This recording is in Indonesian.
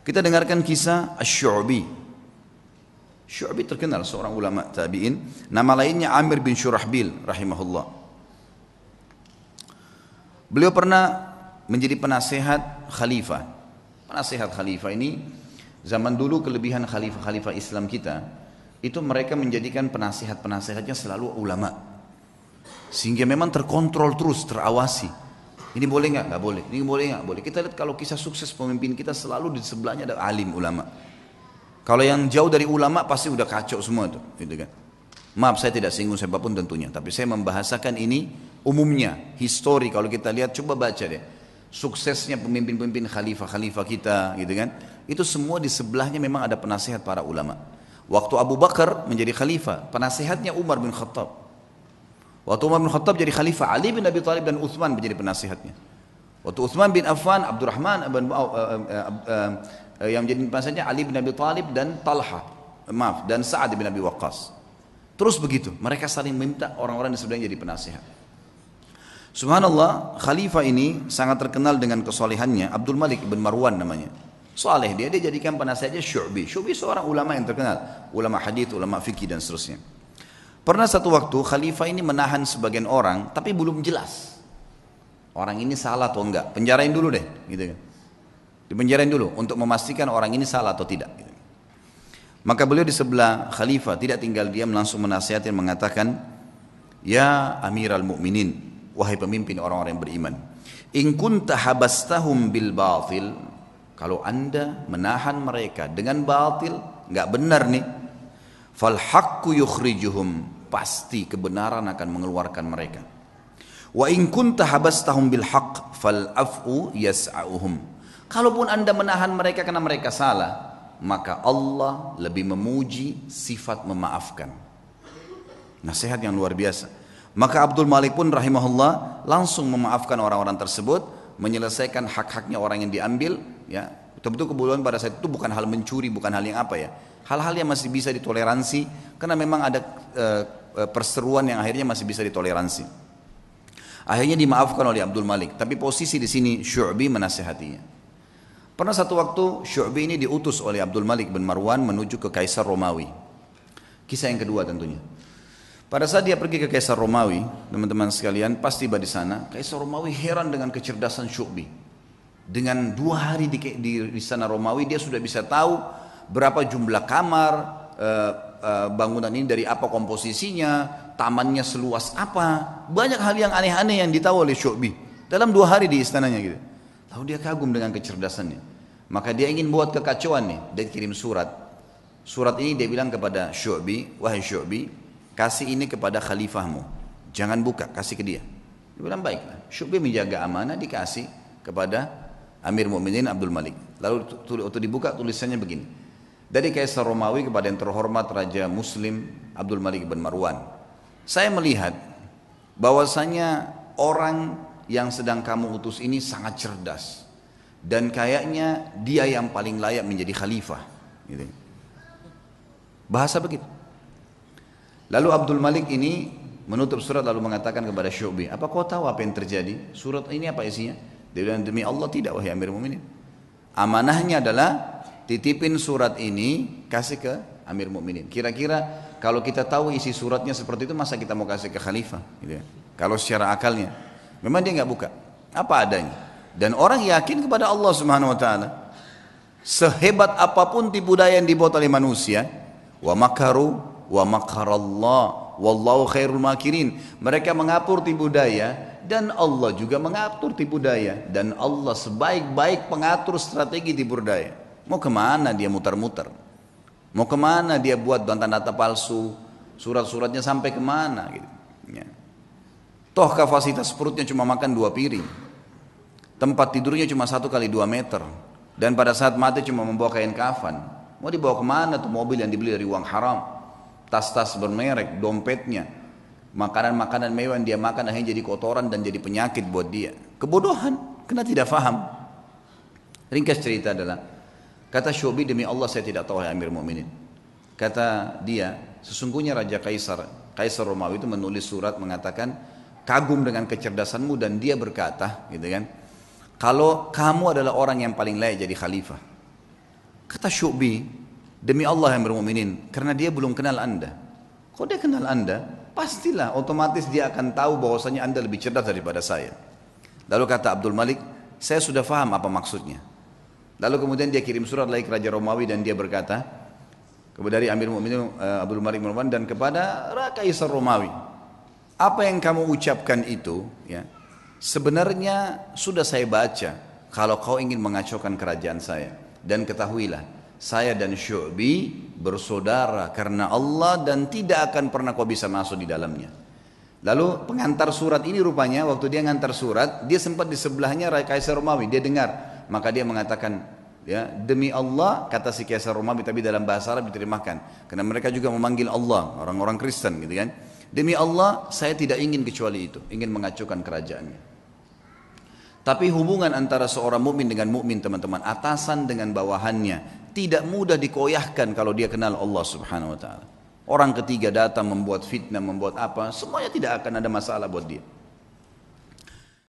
Kita dengarkan kisah Asy-Syu'bi. Syu'bi terkenal seorang ulama tabi'in, nama lainnya Amir bin Syurahbil rahimahullah. Beliau pernah menjadi penasehat khalifah. Penasehat khalifah ini zaman dulu kelebihan khalifah-khalifah Islam kita itu mereka menjadikan penasehat-penasehatnya selalu ulama. Sehingga memang terkontrol terus, terawasi. Ini boleh nggak? Nggak boleh. Ini boleh nggak? Boleh. Kita lihat kalau kisah sukses pemimpin kita selalu di sebelahnya ada alim ulama. Kalau yang jauh dari ulama pasti udah kacau semua tuh, gitu kan. Maaf saya tidak singgung siapapun tentunya, tapi saya membahasakan ini umumnya, histori. Kalau kita lihat coba baca deh, suksesnya pemimpin-pemimpin khalifah-khalifah kita, gitu kan. Itu semua di sebelahnya memang ada penasihat para ulama. Waktu Abu Bakar menjadi khalifah, penasihatnya Umar bin Khattab. Waktu Umar bin Khattab jadi khalifah, Ali bin Abi Thalib dan Uthman menjadi penasihatnya. Waktu Uthman bin Affan, Abdurrahman yang menjadi penasihatnya Ali bin Abi Thalib dan dan Sa'ad bin Abi Waqqas. Terus begitu, mereka saling minta orang-orang di sebelahnya jadi penasihat. Subhanallah, khalifah ini sangat terkenal dengan kesolehannya. Abdul Malik bin Marwan namanya. Saleh dia jadikan penasihatnya Syu'bi. Syu'bi seorang ulama yang terkenal, ulama hadis, ulama fikih dan seterusnya. Pernah satu waktu khalifah ini menahan sebagian orang, tapi belum jelas orang ini salah atau enggak. Penjarain dulu deh, gitu kan. Dipenjarain dulu untuk memastikan orang ini salah atau tidak. Gitu. Maka beliau di sebelah khalifah tidak tinggal diam, langsung menasihatin mengatakan, ya Amiral Mu'minin, wahai pemimpin orang-orang yang beriman, in kunta habastahum bil batil, kalau anda menahan mereka dengan batil, nggak benar nih, fal haqqu yukhrijuhum, pasti kebenaran akan mengeluarkan mereka. Wa in kunta habastahum bil haqq fal af'u yas'auhum, kalaupun anda menahan mereka karena mereka salah, maka Allah lebih memuji sifat memaafkan. Nasihat yang luar biasa. Maka Abdul Malik pun rahimahullah langsung memaafkan orang-orang tersebut, menyelesaikan hak-haknya orang yang diambil, ya. Betul-betul kebutuhan pada saat itu bukan hal mencuri, bukan hal yang apa ya. Hal-hal yang masih bisa ditoleransi karena memang ada perseruan yang akhirnya masih bisa ditoleransi. Akhirnya dimaafkan oleh Abdul Malik, tapi posisi di sini Syu'bi menasihatinya. Pernah satu waktu Syu'bi ini diutus oleh Abdul Malik bin Marwan menuju ke Kaisar Romawi. Kisah yang kedua tentunya. Pada saat dia pergi ke Kaisar Romawi, teman-teman sekalian, pas tiba di sana, Kaisar Romawi heran dengan kecerdasan Syu'bi. Dengan 2 hari di sana Romawi, dia sudah bisa tahu berapa jumlah kamar, bangunan ini dari apa komposisinya, tamannya seluas apa. Banyak hal yang aneh-aneh yang ditahu oleh Syu'bi dalam 2 hari di istananya gitu. Lalu dia kagum dengan kecerdasannya. Maka dia ingin buat kekacauan nih. Dia kirim surat. Surat ini dia bilang kepada Syu'bi, wahai Syu'bi, kasih ini kepada khalifahmu. Jangan buka, kasih ke dia. Dia bilang baiklah. Syu'bi menjaga amanah, dikasih kepada Amir Mu'minin Abdul Malik. Lalu waktu dibuka tulisannya begini. Dari Kaisar Romawi kepada yang terhormat Raja Muslim Abdul Malik bin Marwan. Saya melihat bahwasanya orang yang sedang kamu utus ini sangat cerdas, dan kayaknya dia yang paling layak menjadi khalifah, gitu. Bahasa begitu. Lalu Abdul Malik ini menutup surat lalu mengatakan kepada Syu'bi, apa kau tahu apa yang terjadi? Surat ini apa isinya? Dia bilang, demi Allah tidak, wahai Amir Mu'minin. Amanahnya adalah titipin surat ini kasih ke Amir Mu'minin. Kira-kira kalau kita tahu isi suratnya seperti itu, masa kita mau kasih ke khalifah, gitu ya? Kalau secara akalnya memang dia nggak buka, apa adanya. Dan orang yakin kepada Allah Subhanahu Wa Taala. Sehebat apapun tipu daya yang dibuat oleh manusia, wa makaru wa makarallah wallahu khairul makirin. Mereka mengatur tipu daya dan Allah juga mengatur tipu daya, dan Allah sebaik-baik pengatur strategi tipu daya. Mau kemana dia muter-muter? Mau kemana dia buat data-data palsu, surat-suratnya sampai kemana gitu. Ya. Toh kapasitas perutnya cuma makan 2 piring, tempat tidurnya cuma 1 kali 2 meter, dan pada saat mati cuma membawa kain kafan. Mau dibawa kemana tuh mobil yang dibeli dari uang haram, tas-tas bermerek, dompetnya, makanan-makanan mewah yang dia makan akhirnya jadi kotoran dan jadi penyakit buat dia. Kebodohan, karena tidak faham. Ringkas cerita adalah, kata Syu'bi, demi Allah saya tidak tahu, Amir Mu'minin. Kata dia, sesungguhnya Raja Kaisar Romawi itu menulis surat mengatakan kagum dengan kecerdasanmu, dan dia berkata, gitu kan, kalau kamu adalah orang yang paling layak jadi khalifah. Kata Syu'bi, demi Allah yang bermukminin, karena dia belum kenal Anda. Kalau dia kenal Anda, pastilah otomatis dia akan tahu bahwasanya Anda lebih cerdas daripada saya. Lalu kata Abdul Malik, saya sudah faham apa maksudnya. Lalu kemudian dia kirim surat lagi ke Raja Romawi dan dia berkata, kepada dari Amir Mu'minin Abdul Malik bin Marwan dan kepada Kaisar Romawi, apa yang kamu ucapkan itu, ya, sebenarnya sudah saya baca. Kalau kau ingin mengacaukan kerajaan saya, dan ketahuilah, saya dan Syu'bi bersaudara karena Allah dan tidak akan pernah kau bisa masuk di dalamnya. Lalu pengantar surat ini rupanya waktu dia ngantar surat, dia sempat di sebelahnya Kaisar Romawi, dia dengar. Maka dia mengatakan, ya, demi Allah, kata si Kaisar Romawi tapi dalam bahasa Arab diterjemahkan. Karena mereka juga memanggil Allah, orang-orang Kristen gitu kan. Demi Allah, saya tidak ingin kecuali itu, ingin mengacaukan kerajaannya. Tapi hubungan antara seorang mukmin dengan mukmin teman-teman, atasan dengan bawahannya, tidak mudah dikoyahkan kalau dia kenal Allah Subhanahu wa taala. Orang ketiga datang membuat fitnah, membuat apa, semuanya tidak akan ada masalah buat dia.